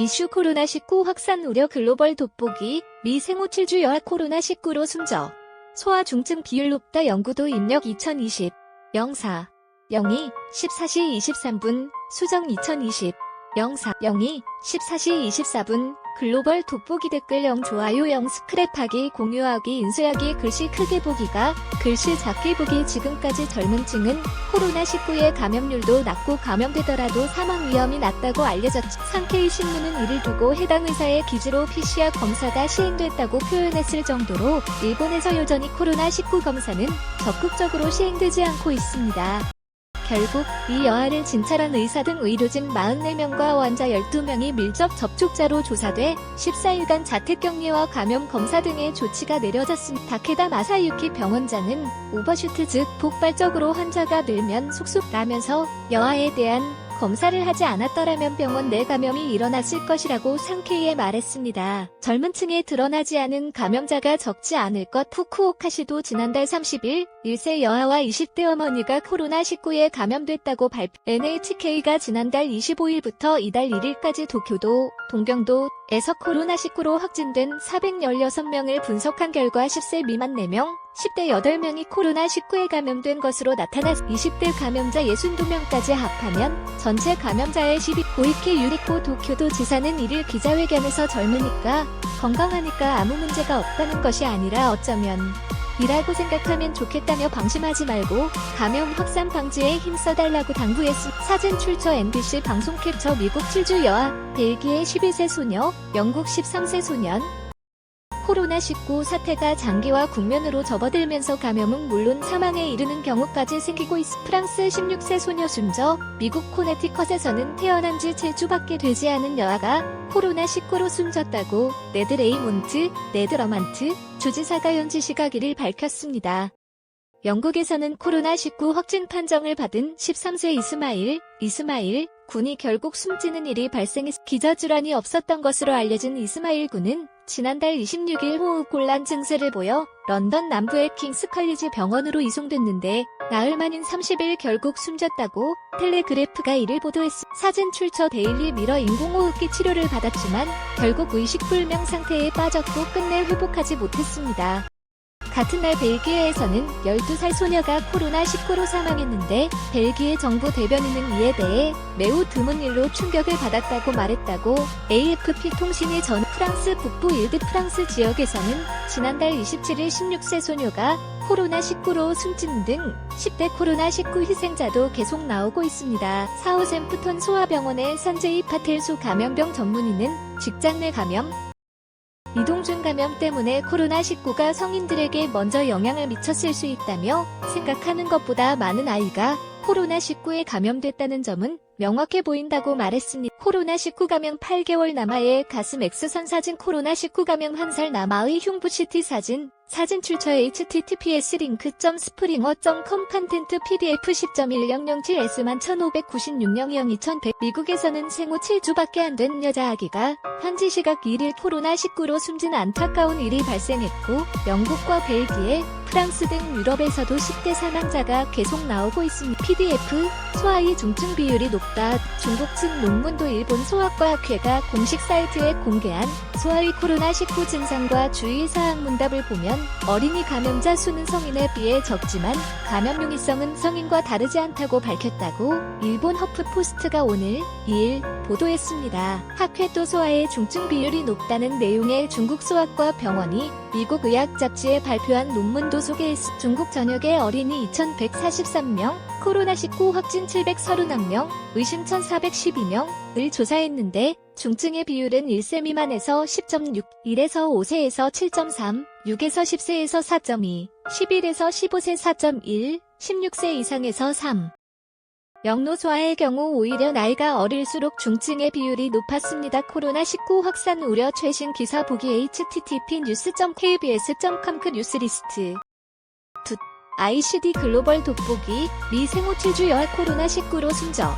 이슈 코로나19 확산 우려 글로벌 돋보기, 미 생후 7주 여아 코로나19로 숨져. 소아 중증 비율 높다 영구도 입력 2020. 04. 02. 14시 23분, 수정 2020. 04. 02. 14시 24분, 글로벌 돋보기 댓글 0 좋아요 0 스크랩하기 공유하기 인쇄하기 글씨 크게 보기가 글씨 작게 보기 지금까지 젊은 층은 코로나19의 감염률도 낮고 감염되더라도 사망 위험이 낮다고 알려졌죠. 상케이 신문은 이를 두고 해당 의사의 기지로 PCR 검사가 시행됐다고 표현했을 정도로 일본에서 여전히 코로나19 검사는 적극적으로 시행되지 않고 있습니다. 결국 이 여아를 진찰한 의사 등 의료진 44명과 환자 12명이 밀접 접촉자로 조사돼 14일간 자택격리와 감염 검사 등의 조치가 내려졌습니다. 다케다 마사유키 병원장은 오버슈트 즉 폭발적으로 환자가 늘면 속속 나면서 여아에 대한 검사를 하지 않았더라면 병원 내 감염이 일어났을 것이라고 상케이에 말했습니다. 젊은 층에 드러나지 않은 감염자가 적지 않을 것. 후쿠오카시도 지난달 30일 1세 여아와 20대 어머니가 코로나19에 감염됐다고 발표. NHK가 지난달 25일부터 이달 1일까지 도쿄도, 동경도에서 코로나19로 확진된 416명을 분석한 결과 10세 미만 4명, 10대 8명이 코로나19에 감염된 것으로 나타났 20대 감염자 62명까지 합하면 전체 감염자의 12. 고이케 유리코 도쿄도 지사는 1일 기자회견에서 젊으니까 건강하니까 아무 문제가 없다는 것이 아니라 어쩌면 이라고 생각하면 좋겠다며 방심하지 말고 감염 확산 방지에 힘써달라고 당부했습니다. 사진 출처 MBC 방송 캡처 미국 7주 여아, 벨기에 12세 소녀, 영국 13세 소년. 코로나19 사태가 장기화 국면으로 접어들면서 감염은 물론 사망에 이르는 경우까지 생기고 있어. 프랑스 16세 소녀 숨져. 미국 코네티컷에서는 태어난 지 7주밖에 되지 않은 여아가 코로나19로 숨졌다고 네드러만트 주지사가 현지 시각 1일 밝혔습니다. 영국에서는 코로나19 확진 판정을 받은 13세 이스마일 군이 결국 숨지는 일이 발생했. 기저질환이 없었던 것으로 알려진 이스마일 군은 지난달 26일 호흡곤란 증세를 보여 런던 남부의 킹스 칼리지 병원으로 이송됐는데 나흘 만인 30일 결국 숨졌다고 텔레그래프가 이를 보도했습니다. 사진 출처 데일리 미러 인공호흡기 치료를 받았지만 결국 의식불명 상태에 빠졌고 끝내 회복하지 못했습니다. 같은 날 벨기에에서는 12살 소녀가 코로나19로 사망했는데 벨기에 정부 대변인은 이에 대해 매우 드문 일로 충격을 받았다고 말했다고 AFP 통신이 전. 프랑스 북부 일드 프랑스 지역에서는 지난달 27일 16세 소녀가 코로나19로 숨진 등 10대 코로나19 희생자도 계속 나오고 있습니다. 사우샘프턴 소아병원의 산제이 파텔 소 감염병 전문의는 직장 내 감염, 이동 중 감염 때문에 코로나19가 성인들에게 먼저 영향을 미쳤을 수 있다며 생각하는 것보다 많은 아이가 코로나19에 감염됐다는 점은 명확해 보인다고 말했습니다. 코로나19 감염 8개월 남아의 가슴 X선 사진 코로나19 감염 1살 남아의 흉부 CT 사진 출처 https://springer.com 컨텐트 pdf 10.1007s 1596 2100 미국에서는 생후 7주밖에 안 된 여자 아기가 현지 시각 1일 코로나19로 숨진 안타까운 일이 발생했고 영국과 벨기에, 프랑스 등 유럽에서도 10대 사망자가 계속 나오고 있습니다. PDF, 소아의 중증 비율이 높다. 중국 측 논문도 일본 소아과학회가 공식 사이트에 공개한 소아의 코로나19 증상과 주의사항 문답을 보면 어린이 감염자 수는 성인에 비해 적지만 감염 용이성은 성인과 다르지 않다고 밝혔다고 일본 허프포스트가 오늘 2일 보도했습니다. 학회도 소아의 중증 비율이 높다는 내용의 중국 소아과 병원이 미국 의학 잡지에 발표한 논문도 소개했습니다. 중국 전역의 어린이 2143명, 코로나19 확진 731명, 의심 1412명을 조사했는데 중증의 비율은 1세 미만에서 10.6, 1에서 5세에서 7.3, 6에서 10세에서 4.2, 11에서 15세 4.1, 16세 이상에서 3. 영노소아의 경우 오히려 나이가 어릴수록 중증의 비율이 높았습니다. 코로나19 확산 우려 최신 기사 보기 http://news.kbs.com 뉴스리스트. ICD 글로벌 돋보기, 미 생후 7주 여아 코로나19로 숨져.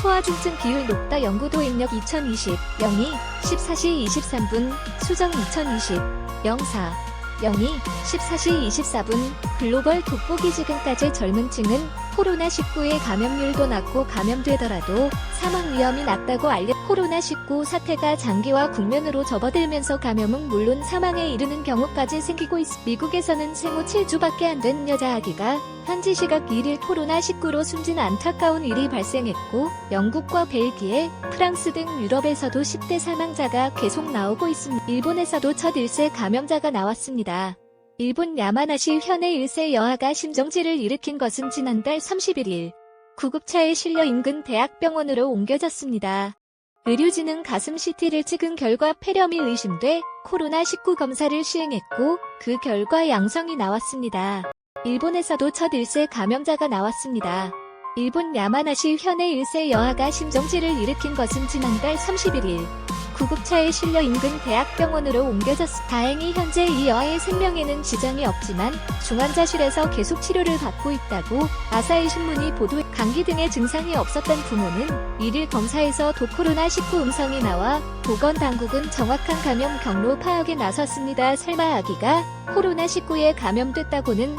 소아 중증 비율 높다 영구도 입력 2020, 02, 14시 23분, 수정 2020, 04, 02, 14시 24분, 글로벌 돋보기 지금까지 젊은 층은 코로나19의 감염률도 낮고 감염되더라도 사망 위험이 낮다고 알려 코로나19 사태가 장기화 국면으로 접어들면서 감염은 물론 사망에 이르는 경우까지 생기고 있습니다. 미국에서는 생후 7주밖에 안 된 여자 아기가 현지 시각 1일 코로나19로 숨진 안타까운 일이 발생했고 영국과 벨기에, 프랑스 등 유럽에서도 10대 사망자가 계속 나오고 있습니다. 일본에서도 첫 1세 감염자가 나왔습니다. 일본 야마나시 현의 1세 여아가 심정지를 일으킨 것은 지난달 31일 구급차에 실려 인근 대학병원으로 옮겨졌습니다. 의료진은 가슴 CT를 찍은 결과 폐렴이 의심돼 코로나19 검사를 시행했고 그 결과 양성이 나왔습니다. 일본에서도 첫 1세 감염자가 나왔습니다. 일본 야마나시 현의 1세 여아가 심정지를 일으킨 것은 지난달 31일 구급차에 실려 인근 대학병원으로 옮겨졌습니다. 다행히 현재 이 여아의 생명에는 지장이 없지만 중환자실에서 계속 치료를 받고 있다고 아사히 신문이 보도해 감기 등의 증상이 없었던 부모는 1일 검사에서 코로나19 음성이 나와 보건당국은 정확한 감염 경로 파악에 나섰습니다. 설마 아기가 코로나19에 감염됐다고는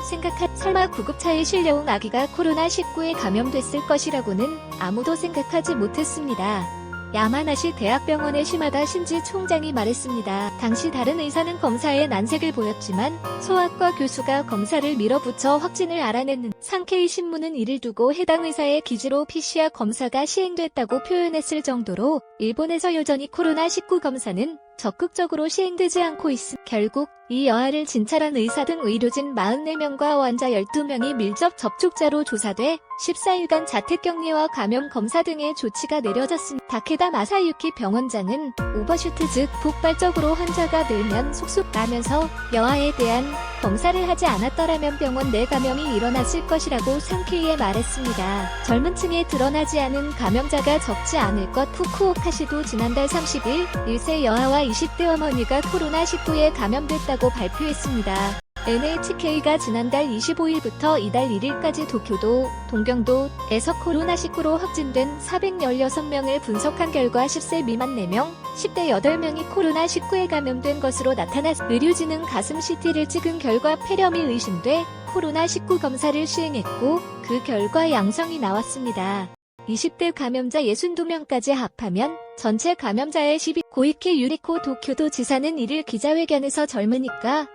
설마 구급차에 실려온 아기가 코로나19에 감염됐을 것이라고는 아무도 생각하지 못했습니다. 야마나시 대학병원의 시마다 신지 총장이 말했습니다. 당시 다른 의사는 검사에 난색을 보였지만 소아과 교수가 검사를 밀어붙여 확진을 알아냈는 상케이 신문은 이를 두고 해당 의사의 기지로 PCR 검사가 시행됐다고 표현했을 정도로 일본에서 여전히 코로나19 검사는 적극적으로 시행되지 않고 있습니다. 결국 이 여아를 진찰한 의사 등 의료진 44명과 환자 12명이 밀접 접촉자로 조사돼 14일간 자택격리와 감염 검사 등의 조치가 내려졌습니다. 다케다 마사유키 병원장은 오버슈트 즉 폭발적으로 환자가 늘면 속속나면서 여아에 대한 검사를 하지 않았더라면 병원 내 감염이 일어났을 것이라고 상케이에 말했습니다. 젊은 층에 드러나지 않은 감염자가 적지 않을 것. 후쿠오카시도 지난달 30일 1세 여아와 20대 어머니가 코로나19에 감염됐다고 발표했습니다. NHK가 지난달 25일부터 이달 1일까지 도쿄도, 동경도에서 코로나19로 확진된 416명을 분석한 결과 10세 미만 4명, 10대 8명이 코로나19에 감염된 것으로 나타났습니다. 의료진은 가슴 CT를 찍은 결과 폐렴이 의심돼 코로나19 검사를 시행했고 그 결과 양성이 나왔습니다. 20대 감염자 62명까지 합하면 전체 감염자의 12. 고이케 유리코 도쿄도 지사는 1일 기자회견에서 젊으니까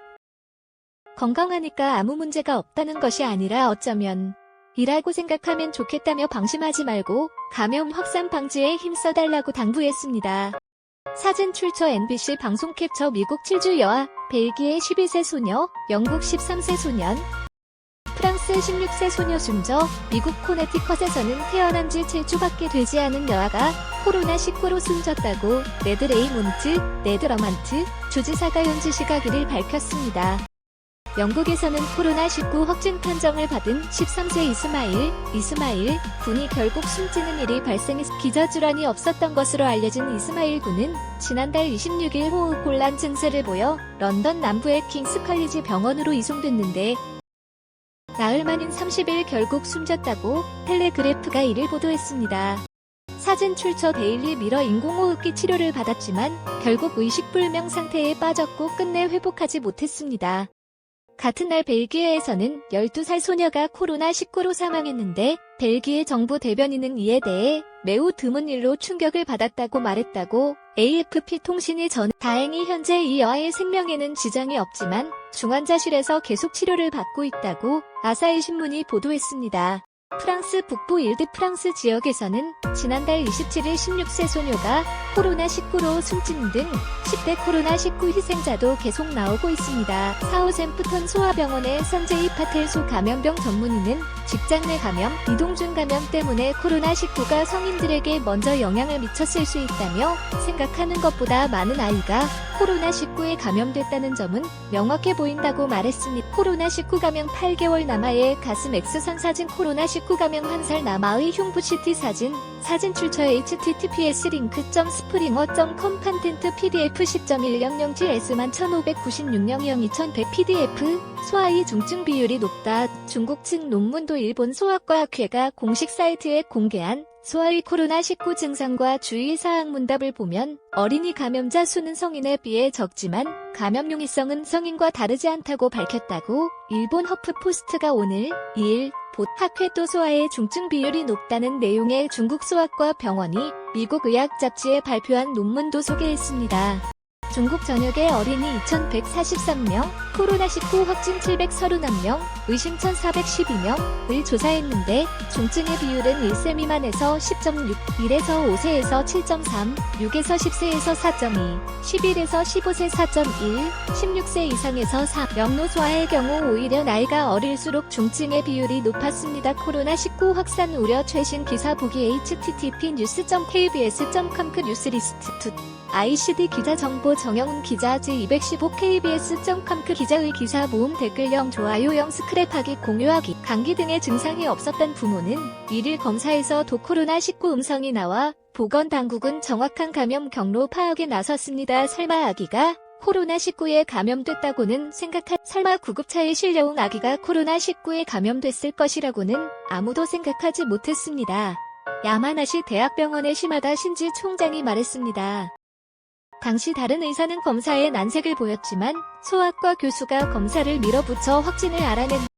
건강하니까 아무 문제가 없다는 것이 아니라 어쩌면 이라고 생각하면 좋겠다며 방심하지 말고 감염 확산 방지에 힘써달라고 당부했습니다. 사진 출처 NBC 방송 캡처 미국 7주 여아, 벨기에 12세 소녀, 영국 13세 소년, 프랑스 16세 소녀 숨져. 미국 코네티컷에서는 태어난 지 7주밖에 되지 않은 여아가 코로나19로 숨졌다고 네드러먼트 주지사가 현지 시각 1일 밝혔습니다. 영국에서는 코로나19 확진 판정을 받은 13세 이스마일 군이 결국 숨지는 일이 발생해서 기저질환이 없었던 것으로 알려진 이스마일 군은 지난달 26일 호흡곤란 증세를 보여 런던 남부의 킹스 칼리지 병원으로 이송됐는데 나흘 만인 30일 결국 숨졌다고 텔레그래프가 이를 보도했습니다. 사진 출처 데일리 미러 인공호흡기 치료를 받았지만 결국 의식불명 상태에 빠졌고 끝내 회복하지 못했습니다. 같은 날 벨기에에서는 12살 소녀가 코로나19로 사망했는데 벨기에 정부 대변인은 이에 대해 매우 드문 일로 충격을 받았다고 말했다고 AFP 통신이 전해 다행히 현재 이 여아의 생명에는 지장이 없지만 중환자실에서 계속 치료를 받고 있다고 아사히 신문이 보도했습니다. 프랑스 북부 일드 프랑스 지역에서는 지난달 27일 16세 소녀가 코로나19로 숨진 등 10대 코로나19 희생자도 계속 나오고 있습니다. 사우샘프턴 소아병원의 산제이 파텔소 감염병 전문의는 직장 내 감염, 이동 중 감염 때문에 코로나19가 성인들에게 먼저 영향을 미쳤을 수 있다며 생각하는 것보다 많은 아이가 코로나19에 감염됐다는 점은 명확해 보인다고 말했습니다. 코로나19 감염 8개월 남아의 가슴 X선 사진 코로나19 감염 1살 남아의 흉부 CT 사진 출처 https://springo.com 컨텐트 pdf 10.100gs 1596영2100 pdf 소아의 중증 비율이 높다. 중국 측 논문도 일본 소아과학회가 공식 사이트에 공개한 소아의 코로나19 증상과 주의사항 문답을 보면 어린이 감염자 수는 성인에 비해 적지만 감염 용이성은 성인과 다르지 않다고 밝혔다고 일본 허프포스트가 오늘 2일 학회도 소아의 중증 비율이 높다는 내용의 중국 소아과 병원이 미국 의학 잡지에 발표한 논문도 소개했습니다. 중국 전역의 어린이 2,143명, 코로나19 확진 731명, 의심 1,412명을 조사했는데 중증의 비율은 1세 미만에서 10.6, 1에서 5세에서 7.3, 6에서 10세에서 4.2, 11에서 15세 4.1, 16세 이상에서 4. 영노소아의 경우 오히려 나이가 어릴수록 중증의 비율이 높았습니다. 코로나19 확산 우려 최신 기사 보기 http://news.kbs.com 뉴스리스트 ICD 기자 정보 정영훈 기자 j215kbs.com 기자의 기사 모음 댓글령 좋아요령 스크랩하기 공유하기 감기 등의 증상이 없었던 부모는 1일 검사에서 코로나19 음성이 나와 보건당국은 정확한 감염 경로 파악에 나섰습니다. 설마 아기가 코로나19에 감염됐다고는 설마 구급차에 실려온 아기가 코로나19에 감염됐을 것이라고는 아무도 생각하지 못했습니다. 야마나시 대학병원의 시마다 신지 총장이 말했습니다. 당시 다른 의사는 검사에 난색을 보였지만 소아과 교수가 검사를 밀어붙여 확진을 알아낸